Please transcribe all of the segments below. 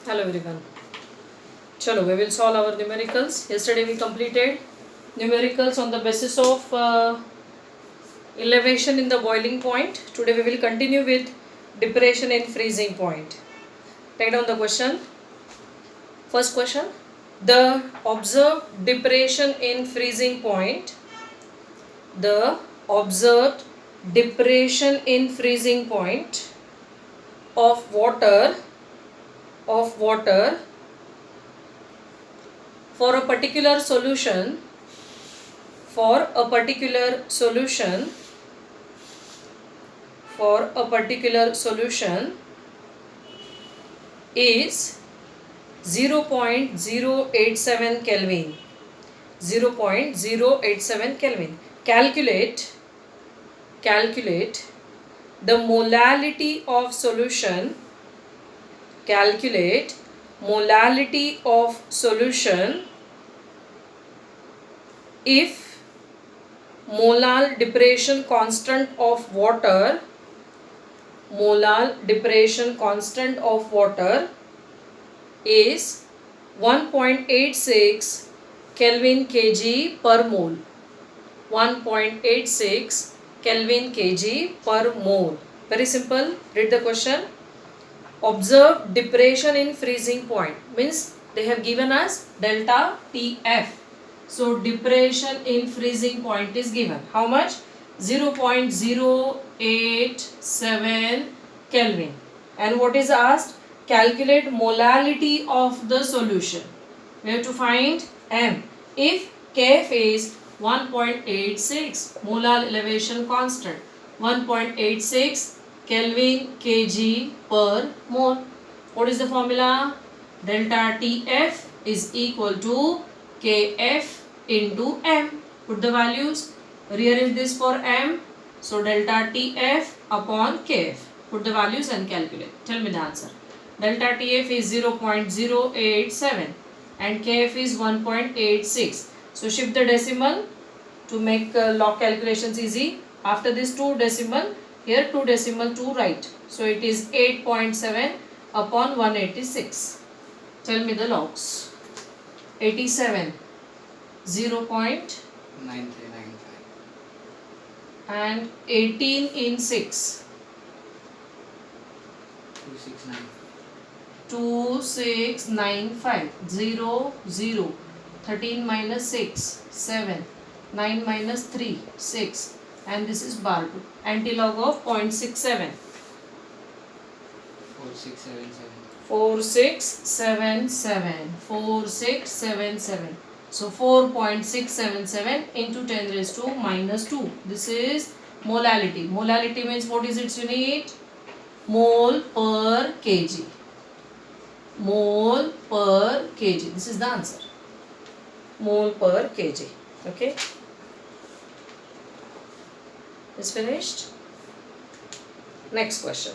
Hello everyone. Chalo, we will solve our numericals. Yesterday we completed numericals on the basis of elevation in the boiling point. Today we will continue with depression in freezing point. Take down the question. First question. The observed depression in freezing point. The observed depression in freezing point of water for a particular solution is 0.087 Kelvin. 0.087 Kelvin. Calculate the molality of solution. Calculate molality of solution if molar depression constant of water is 1.86 Kelvin kg per mole. 1.86 Kelvin kg per mole. Very simple. Read the question. Observe depression in freezing point means they have given us delta TF. So depression in freezing point is given. How much? 0.087 Kelvin. And what is asked? Calculate molality of the solution. We have to find M. If Kf is 1.86 molar elevation constant, 1.86 Kelvin kg per mole. What is the formula? Delta TF is equal to Kf into M. Put the values. Rearrange this for M. So delta TF upon Kf. Put the values and calculate. Tell me the answer. Delta TF is 0.087 and Kf is 1.86. So shift the decimal to make log calculations easy. After this 2 decimal, here 2 decimal 2 right. So it is 8.7 upon 186. Tell me the logs. 87, 0.9395 and 18 in 6. 2695. 2695. 0, 0. 13 minus 6, 7. 9 minus 3, 6. And this is bar 2. Antilog of 0.67. 4677. 4677. So 4.677 into 10 raised to minus 2. This is molality. Molality means what is its unit? Mole per kg. Mole per kg. This is the answer. Mole per kg. Okay. Is finished. Next question.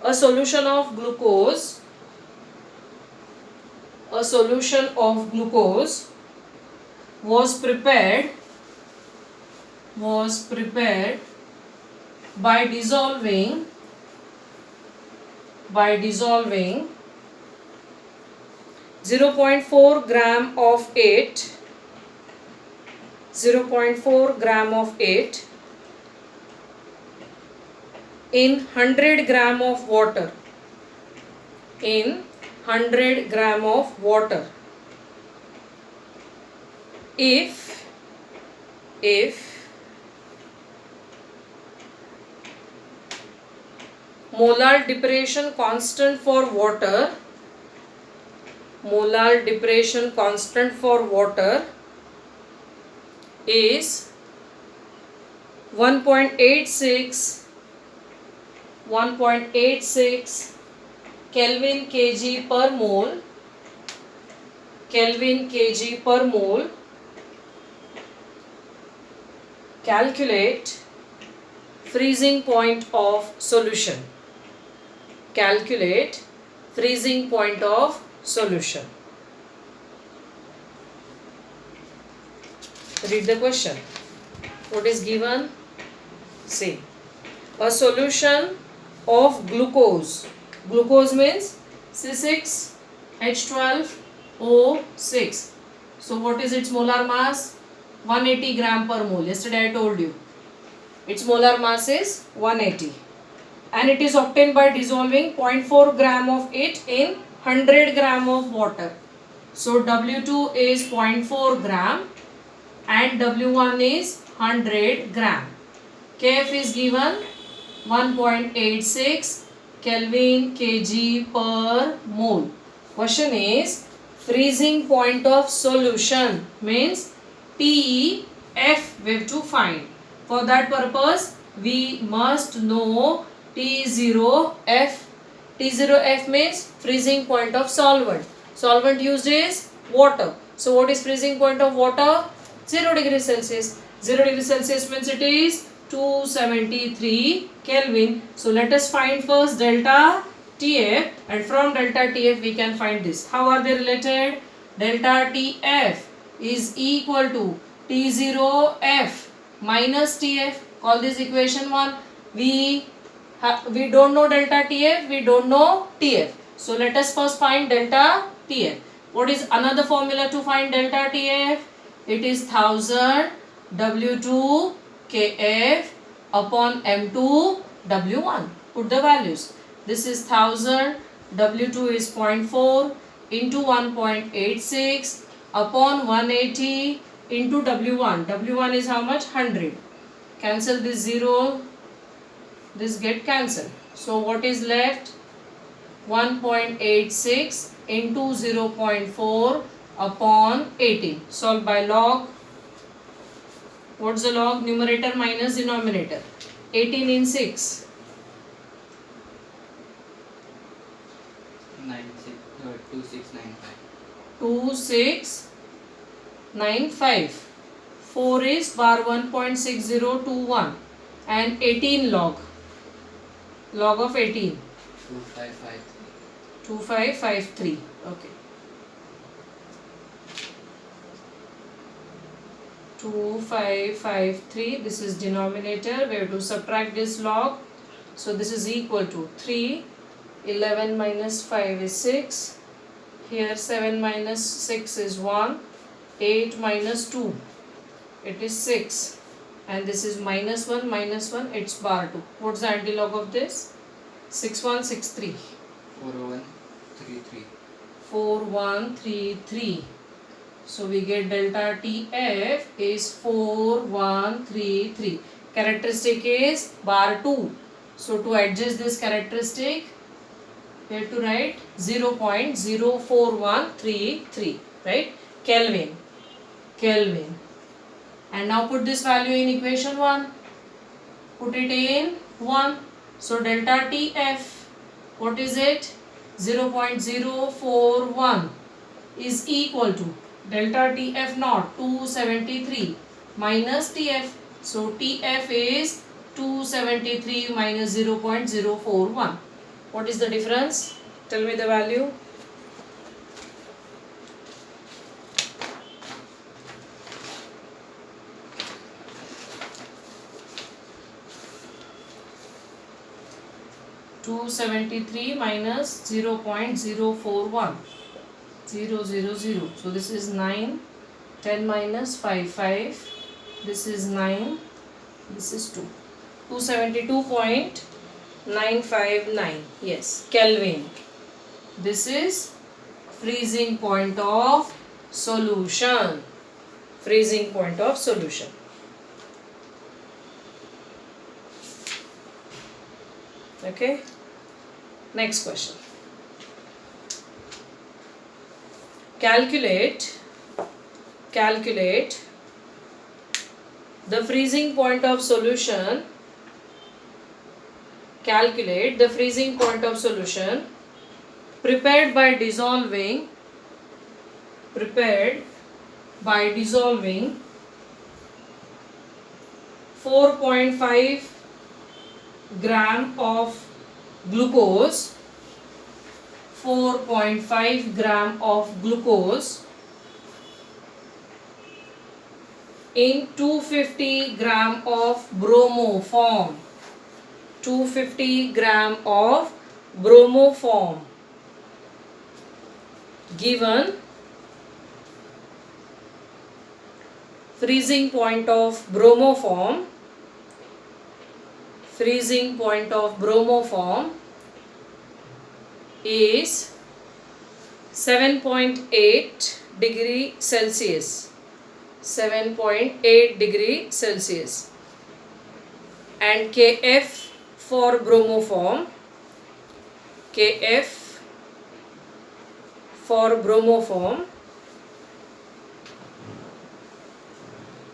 A solution of glucose was prepared by dissolving 0.4 gram of 8 in 100 gram of water. If molar depression constant for water is 1.86 Kelvin kg per mole, calculate freezing point of solution. Calculate freezing point of solution. Read the question. What is given? See. A solution of glucose. Glucose means C6H12O6. So what is its molar mass? 180 gram per mole. Yesterday I told you. Its molar mass is 180. And it is obtained by dissolving 0.4 gram of it in 100 gram of water. So W2 is 0.4 gram and W1 is 100 gram. Kf is given 1.86 Kelvin kg per mole. Question is freezing point of solution means TEF we have to find. For that purpose we must know T0F. T0F means freezing point of solvent. Solvent used is water. So what is freezing point of water? 0 degree Celsius. 0 degree Celsius means it is 273 Kelvin. So let us find first delta TF, and from delta TF we can find this. How are they related? Delta TF is equal to T0F minus TF. Call this equation 1. We don't know delta TF, we don't know TF. So let us first find delta TF. What is another formula to find delta TF? It is 1000 W2 KF upon M2 W1. Put the values. This is 1000, W2 is 0.4 into 1.86 upon 180 into W1. W1 is how much? 100. Cancel this 0. This get cancelled. So what is left? 1.86 into 0.4 upon 18. Solve by log. What's the log? Numerator minus denominator. 18 in 6. 2695. 2695. 4 is bar 1.6021 and 18 log. Log of 18. 2553. 2553. Okay. 2553. This is denominator. We have to subtract this log. So this is equal to 3. 11 minus 5 is 6. Here 7 minus 6 is 1. 8 minus 2. It is 6. And this is minus 1 minus 1. It's bar 2. What's the antilog of this? 6163. 4133. 4133. So we get delta TF is 4133. Characteristic is bar 2. So to adjust this characteristic, we have to write 0.04133, right? Kelvin. Kelvin. And now put this value in equation 1. Put it in 1. So delta TF, what is it? 0.041 is equal to delta TF naught 273 minus TF. So TF is 273 minus 0.041. What is the difference? Tell me the value. Two 73 minus 0.041. 000. So this is 9. 10 minus 5. This is 9. This is 2. 272.959. Yes, Kelvin. This is freezing point of solution. Freezing point of solution. Okay. Next question. Calculate the freezing point of solution. Calculate the freezing point of solution prepared by dissolving 4.5 gram of glucose. 4.5 gram of glucose in 250 gram of bromoform. 250 gram of bromoform. given freezing point of bromoform is 7.8 degree Celsius. 7.8 degree Celsius. And Kf for bromoform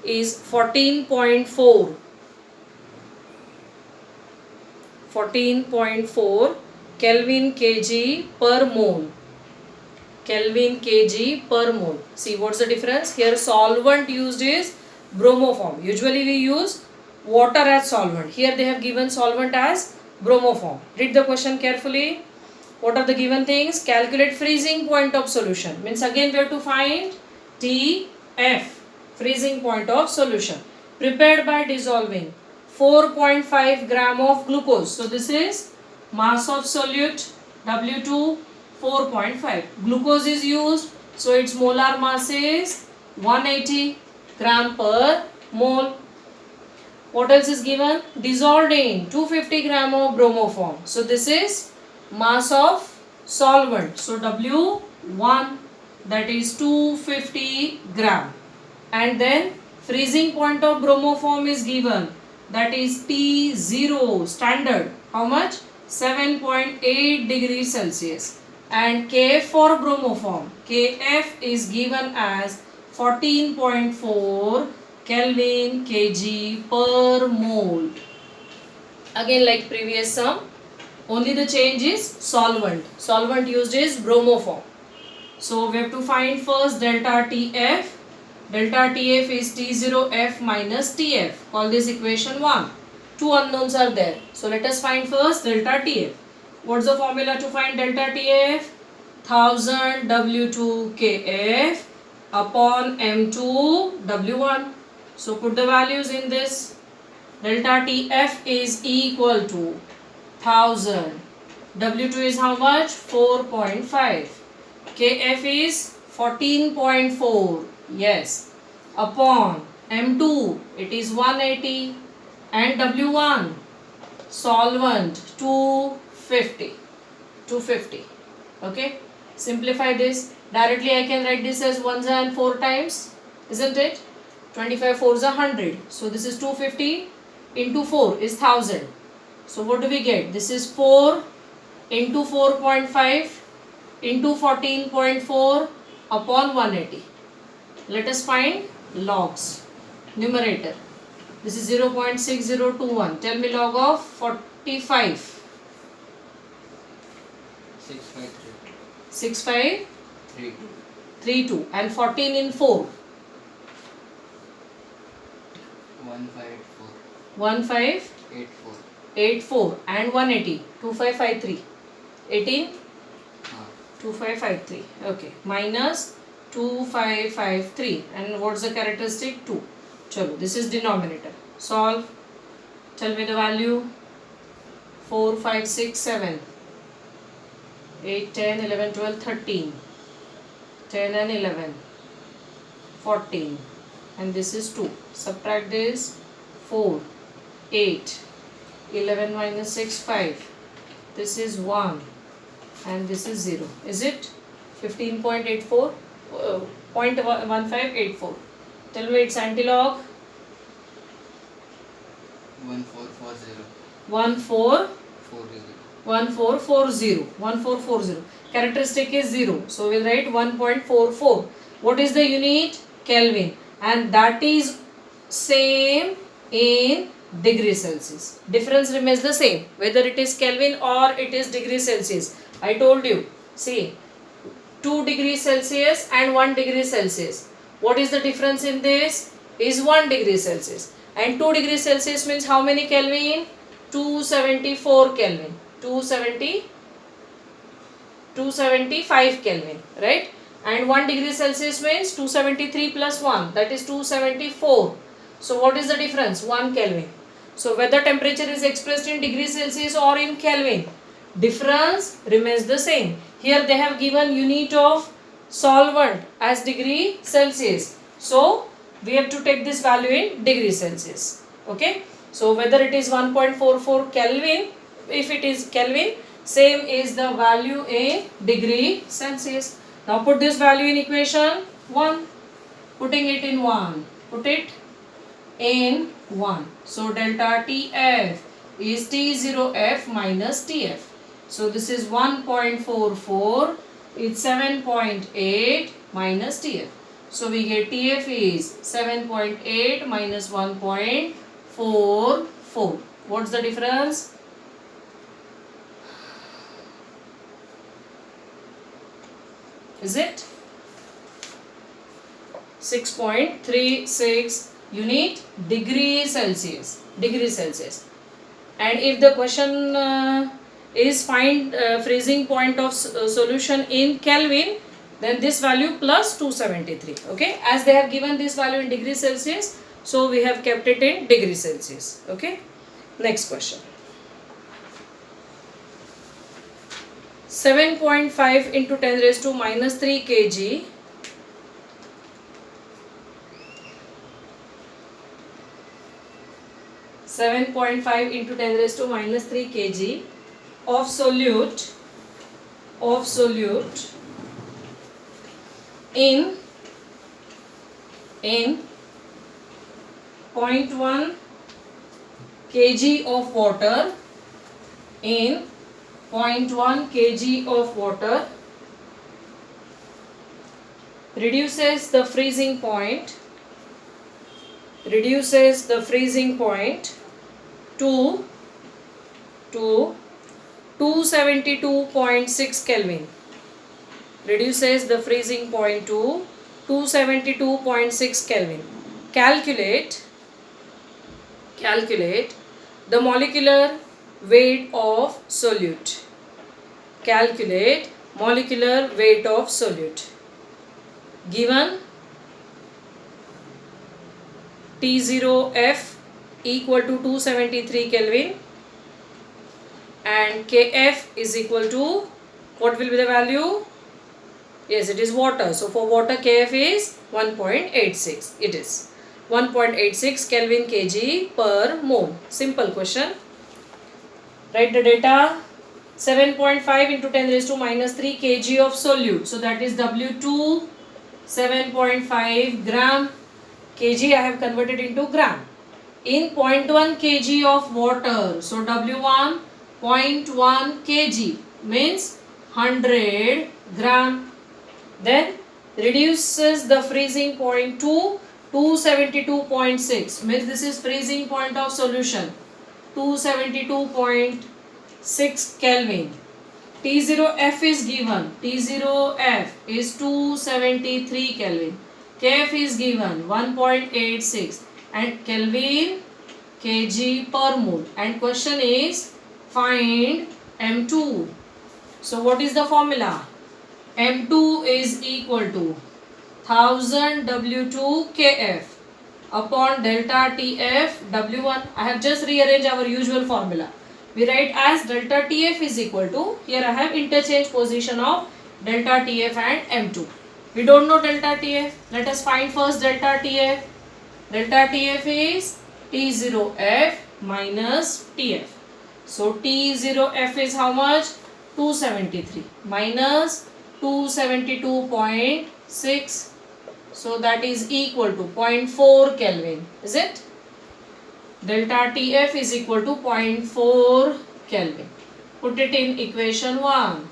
is 14.4 Kelvin kg per mole. See, what's the difference? Here solvent used is bromoform. Usually we use water as solvent. Here they have given solvent as bromoform. Read the question carefully. What are the given things? Calculate freezing point of solution. Means again we have to find TF, freezing point of solution. Prepared by dissolving 4.5 gram of glucose. So this is mass of solute W2 4.5. Glucose is used, so its molar mass is 180 gram per mole. What else is given? Dissolved in 250 gram of bromoform. So this is mass of solvent. So W1, that is 250 gram. And then freezing point of bromoform is given, that is T0 standard. How much? 7.8 degrees Celsius. And Kf for bromoform, Kf is given as 14.4 Kelvin kg per mole. Again like previous sum, only the change is solvent. Solvent used is bromoform. So we have to find first delta TF. Delta TF is T0F minus TF. Call this equation 1. Two unknowns are there. So let us find first delta TF. What's the formula to find delta TF? 1000 W2 KF upon M2 W1. So put the values in this. Delta TF is equal to 1000. W2 is how much? 4.5. KF is 14.4. Yes. Upon M2 it is 180. And W1 solvent 250. Okay. Simplify this. Directly I can write this as 1s and 4 times. Isn't it? 25 4s are 100. So this is 250 into 4 is 1000. So what do we get? This is 4 into 4.5 into 14.4 upon 180. Let us find logs. Numerator. This is 0.6021. Tell me log of 45. 653. 6532. And 14 in 4. 1584. 1584. 84. And 180. 2553. 18. 2553. Okay. Minus 2553. And what's the characteristic? 2. Chalo, this is denominator. Solve. Tell me the value. 4, 5, 6, 7. 8, 10, 11, 12, 13. 10 and 11. 14. And this is 2. Subtract this. 4, 8. 11 minus 6, 5. This is 1. And this is 0. Is it? 15.84. 0.1584. Tell me its antilog. 1440. 1440. Characteristic is 0. So we'll write 1.44. What is the unit? Kelvin. And that is same in degree Celsius. Difference remains the same. Whether it is Kelvin or it is degree Celsius. I told you. See. 2 degrees Celsius and 1 degree Celsius. What is the difference in this? Is 1 degree Celsius. And 2 degrees Celsius means how many Kelvin? 274 Kelvin. 275 Kelvin. Right? And 1 degree Celsius means 273 plus 1. That is 274. So what is the difference? 1 Kelvin. So whether temperature is expressed in degree Celsius or in Kelvin, difference remains the same. Here they have given unit of solvent as degree Celsius. So we have to take this value in degree Celsius. Okay. So whether it is 1.44 Kelvin, if it is Kelvin, same is the value in degree Celsius. Now put this value in equation 1. Putting it in 1. Put it in 1. So delta TF is T0F minus TF. So this is 1.44. It's 7.8 minus TF. So we get TF is 7.8 minus 1.44. What's the difference? Is it 6.36 unit degree Celsius? Degree Celsius. And if the question is find freezing point of solution in Kelvin, then this value plus 273. Okay, as they have given this value in degree Celsius, so we have kept it in degree Celsius. Okay, next question. 7.5 into 10 raised to minus 3 kg . 7.5 into 10 raised to minus 3 kg of solute in 0.1 kg of water, in 0.1 kg of water reduces the freezing point to 272.6 Kelvin. Reduces the freezing point to 272.6 Kelvin. Calculate the molecular weight of solute. Calculate molecular weight of solute. Given T0F equal to 273 Kelvin and Kf is equal to, what will be the value? Yes, it is water. So for water Kf is 1.86. It is 1.86 Kelvin kg per mole. Simple question. Write the data. 7.5 into 10 raised to minus 3 kg of solute. So that is W2 7.5 gram. Kg I have converted into gram. In 0.1 kg of water. So W1 0.1 kg means 100 gram. Then reduces the freezing point to 272.6 means this is freezing point of solution, 272.6 Kelvin. T0F is given, T0F is 273 Kelvin. Kf is given 1.86 and Kelvin kg per mole, and question is find M2. So what is the formula? M2 is equal to 1000 W2 Kf upon delta TF W1. I have just rearranged our usual formula. We write as delta TF is equal to, here I have interchange position of delta TF and M2. We don't know delta TF. Let us find first delta TF. Delta TF is T0F minus TF. So T0F is how much? 273 minus 272.6. So that is equal to 0.4 Kelvin. Is it? Delta TF is equal to 0.4 Kelvin. Put it in equation 1.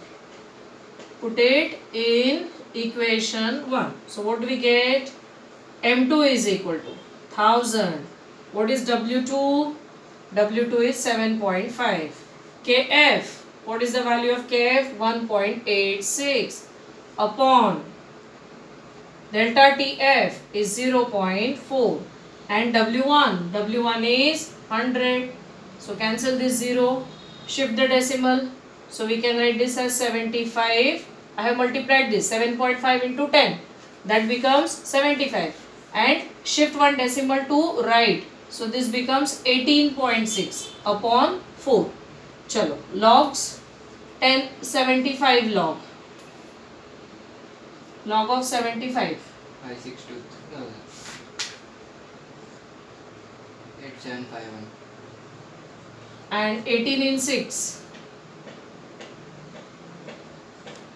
Put it in equation 1. So what do we get? M2 is equal to 1000. What is W2? W2 is 7.5. Kf. What is the value of Kf? 1.86 upon delta TF is 0.4 and W1 is 100. So cancel this 0, shift the decimal. So we can write this as 75. I have multiplied this 7.5 into 10. That becomes 75 and shift one decimal to right. So this becomes 18.6 upon 4. Chalo, logs 1075 log Log of 75. 5623. 8751. And 18 in 6.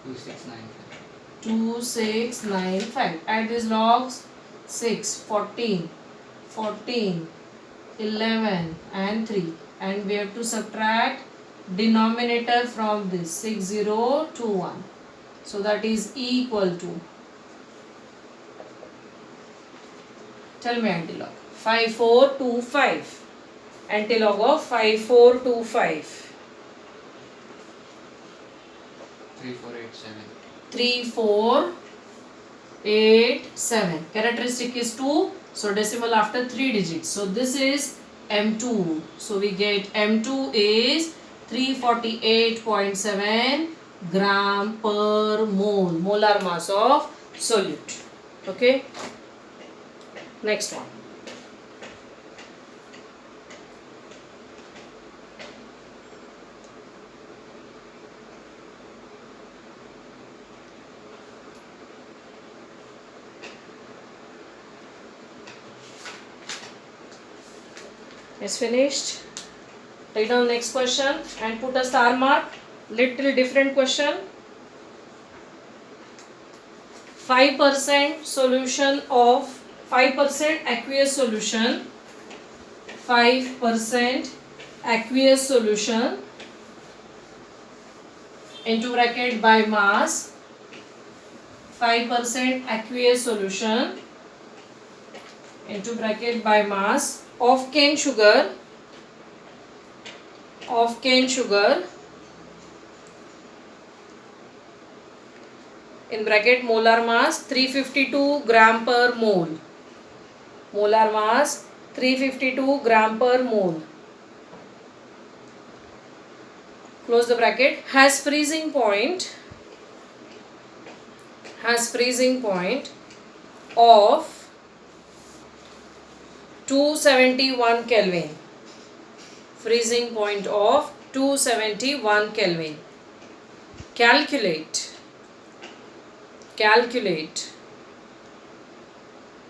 2695. 2695. Add these logs. 6, 14, 14, 11 and 3. And we have to subtract denominator from this. 6021. So that is equal to. Tell me antilog. 5425. Antilog of 5425. 3487. 3487. Characteristic is 2. So decimal after 3 digits. So this is M2. So we get M2 is 348.7 gram per mole. Molar mass of solute. Okay. Next one. Is finished. Write down next question and put a star mark. Little different question. 5% solution of 5% aqueous solution. 5% aqueous solution into bracket by mass. 5% aqueous solution into bracket by mass of cane sugar in bracket molar mass 352 gram per mole. Molar mass 352 gram per mole. Close the bracket. Has freezing point of 271 Kelvin. Freezing point of 271 Kelvin. Calculate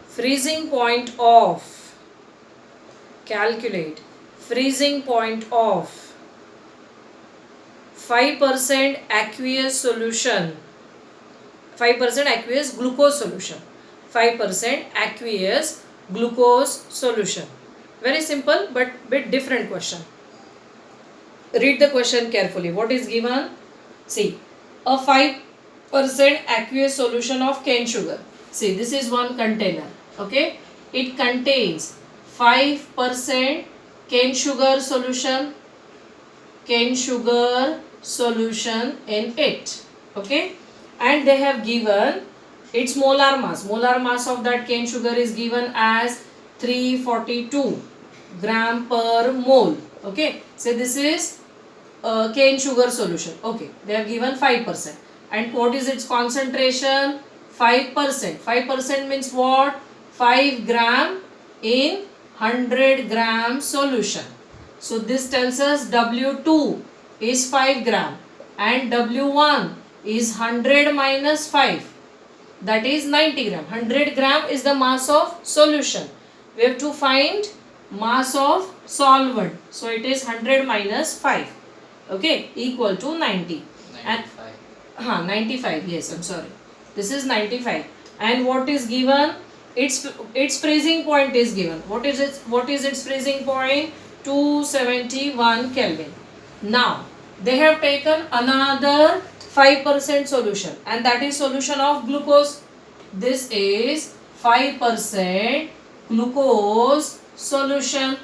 freezing point of 5% aqueous solution, 5% aqueous glucose solution, 5% aqueous glucose solution. Very simple but bit different question. Read the question carefully. What is given? See, a 5% aqueous solution of cane sugar. See, this is one container. Okay, it contains 5% cane sugar solution in it. Okay, and they have given its molar mass. Molar mass of that cane sugar is given as 342 gram per mole. Okay, so this is cane sugar solution. Okay, they have given 5%. And what is its concentration? 5%. 5% means what? 5 gram in 100 gram solution. So this tells us W2 is 5 gram and W1 is 100 minus 5. That is 90 gram. 100 gram is the mass of solution. We have to find mass of solvent. So it is 100 minus 5. Okay, equal to 90. 95. And 95. Yes, I'm sorry. This is 95. And what is given? Its freezing point is given. What is its freezing point? 271 Kelvin. Now they have taken another 5% solution, and that is solution of glucose. This is 5% glucose solution.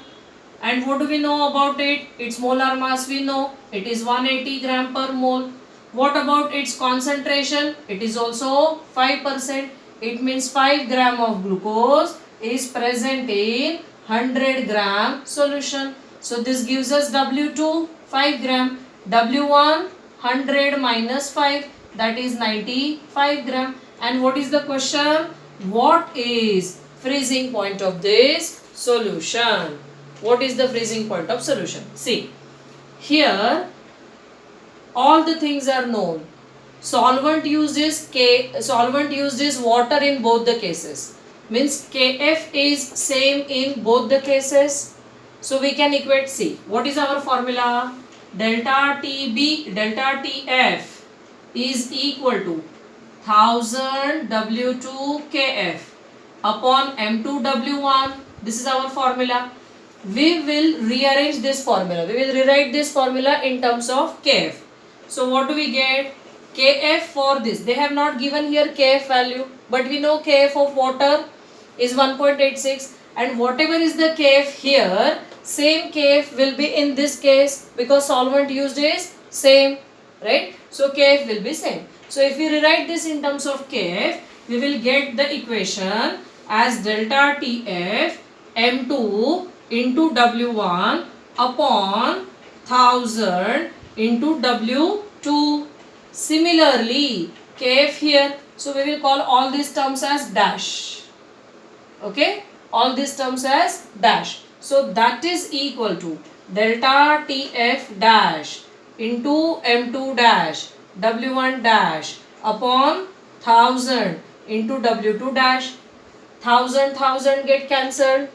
And what do we know about it? Its molar mass we know. It is 180 gram per mole. What about its concentration? It is also 5%. It means 5 gram of glucose is present in 100 gram solution. So this gives us W2 5 gram. W1 100 minus 5, that is 95 gram. And what is the question? What is freezing point of this solution? What is the freezing point of solution? See, here all the things are known. solvent used is water in both the cases, means Kf is same in both the cases. So we can equate. See, what is our formula? Delta Tf is equal to 1000 W2 Kf upon M2 W1. This is our formula. We will rearrange this formula. We will rewrite this formula in terms of Kf. So what do we get? Kf for this, they have not given here Kf value, but we know Kf of water is 1.86, and whatever is the Kf here, same Kf will be in this case because solvent used is same, right? So Kf will be same. So if we rewrite this in terms of Kf, we will get the equation as delta Tf M2 into W1 upon 1000 into W2. Similarly, Kf here, so we will call all these terms as dash. Okay, all these terms as dash. So that is equal to delta Tf dash into M2 dash W1 dash upon 1000 into W2 dash. 1000 get cancelled.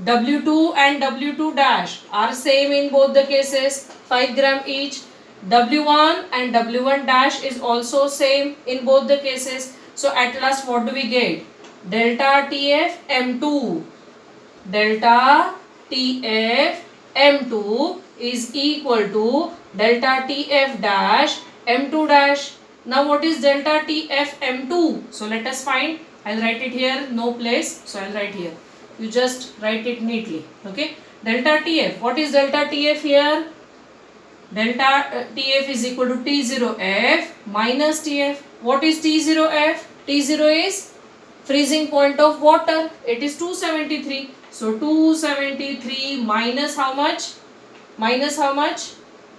W2 and W2 dash are same in both the cases, 5 gram each. W1 and W1 dash is also same in both the cases. So at last what do we get? Delta Tf M2. Delta Tf M2 is equal to delta Tf dash M2 dash. Now what is delta Tf M2? So let us find. I'll write it here, no place. So I'll write here. You just write it neatly. Okay. Delta Tf. What is delta Tf here? Delta Tf is equal to T0F minus Tf. What is T0F? T0 is freezing point of water. It is 273. So 273 minus how much? Minus how much?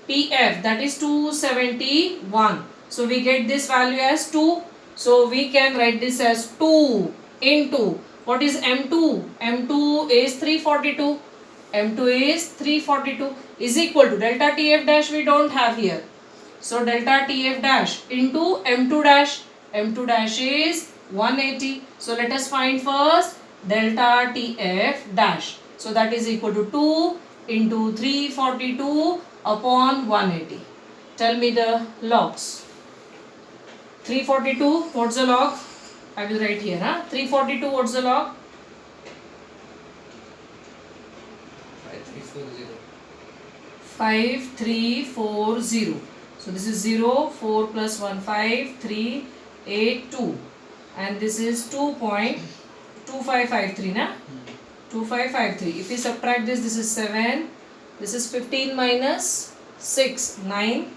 Tf, that is 271. So we get this value as 2. So we can write this as 2 into, what is M2? M2 is 342. M2 is 342 is equal to delta Tf dash we don't have here. So delta Tf dash into M2 dash. M2 dash is 180. So let us find first delta Tf dash. So that is equal to 2 into 342 upon 180. Tell me the logs. 342, what's the log? I will write here. 342, what's the log? 5340. So this is 0, 4 plus 1, 5, 3, 8, 2. And this is 2.2553, na? 2553. If we subtract this, this is 7. This is 15 minus 6, 9.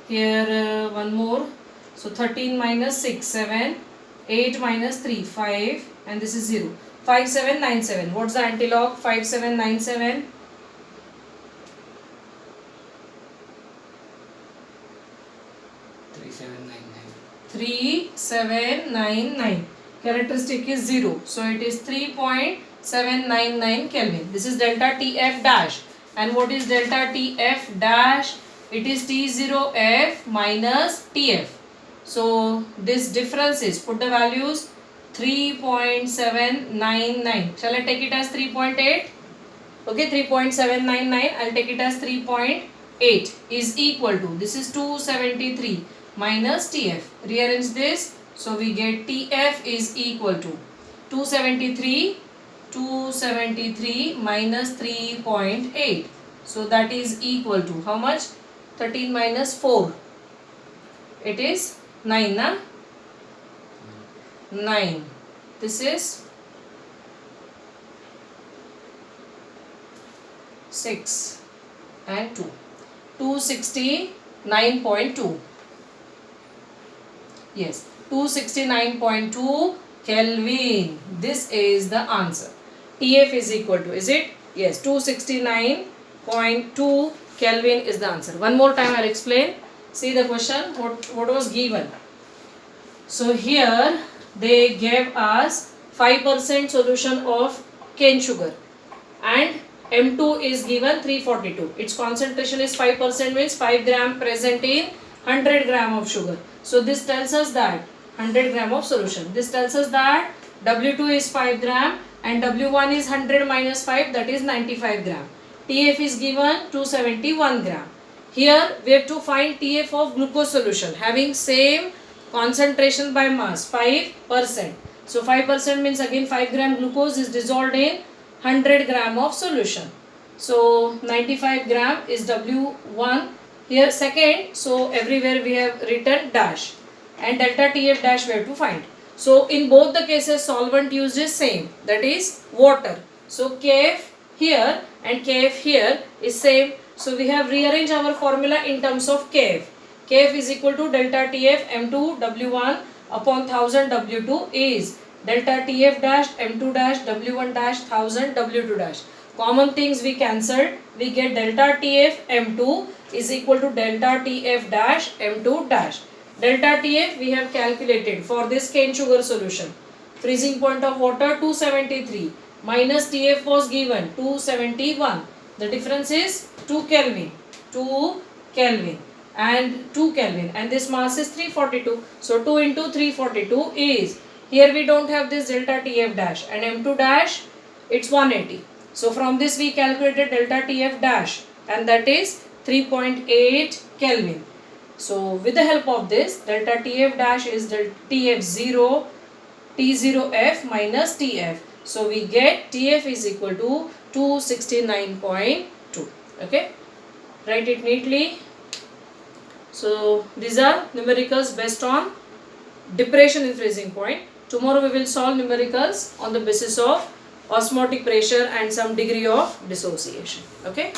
Here one more. So 13 minus 6, 7. 8 minus 3, 5. And this is 0. 5797. What's the antilog? 5797. 3799. Characteristic is 0. So it is 3.799 Kelvin. This is delta Tf dash. And what is delta Tf dash? It is T0F minus Tf. So this difference is, put the values, 3.799. Shall I take it as 3.8? Okay, 3.799. I'll take it as 3.8 is equal to, this is 273 minus Tf. Rearrange this. So we get Tf is equal to 273 minus 3.8. So that is equal to how much? 13 minus 4. It is 9, na? 9. This is 6 and 2. 269.2. Yes, 269.2 Kelvin. This is the answer. Tf is equal to, is it? Yes, 269.2 Kelvin is the answer. One more time I'll explain. See the question, what was given. So here they gave us 5% solution of cane sugar and M2 is given 342. Its concentration is 5%, means 5 gram present in 100 gram of sugar. So this tells us that 100 gram of solution. This tells us that W2 is 5 gram and W1 is 100 minus 5, that is 95 gram. TF is given 271 gram. Here we have to find TF of glucose solution having same concentration by mass 5%. So 5% means again 5 gram glucose is dissolved in 100 gram of solution. So 95 gram is W1. Here second, so everywhere we have written dash, and delta TF dash we have to find. So in both the cases solvent used is same, that is water. So Kf here and Kf here is same. So we have rearranged our formula in terms of Kf. Kf is equal to delta TF M2 W1 upon 1000 W2 is delta TF dash M2 dash W1 dash 1000 W2 dash. Common things we cancelled. We get delta TF M2 is equal to delta TF dash M2 dash. Delta TF we have calculated for this cane sugar solution. Freezing point of water 273 minus TF was given 271. The difference is 2 Kelvin. 2 Kelvin and 2 Kelvin, and this mass is 342. So 2 into 342 is, here we don't have this delta TF dash, and M2 dash it's 180. So from this we calculated delta TF dash, and that is 3.8 Kelvin. So with the help of this, delta TF dash is delta TF0 T0F minus TF. So we get TF is equal to 269.2. Okay, write it neatly. So these are numericals based on depression in freezing point. Tomorrow we will solve numericals on the basis of osmotic pressure and some degree of dissociation. Okay.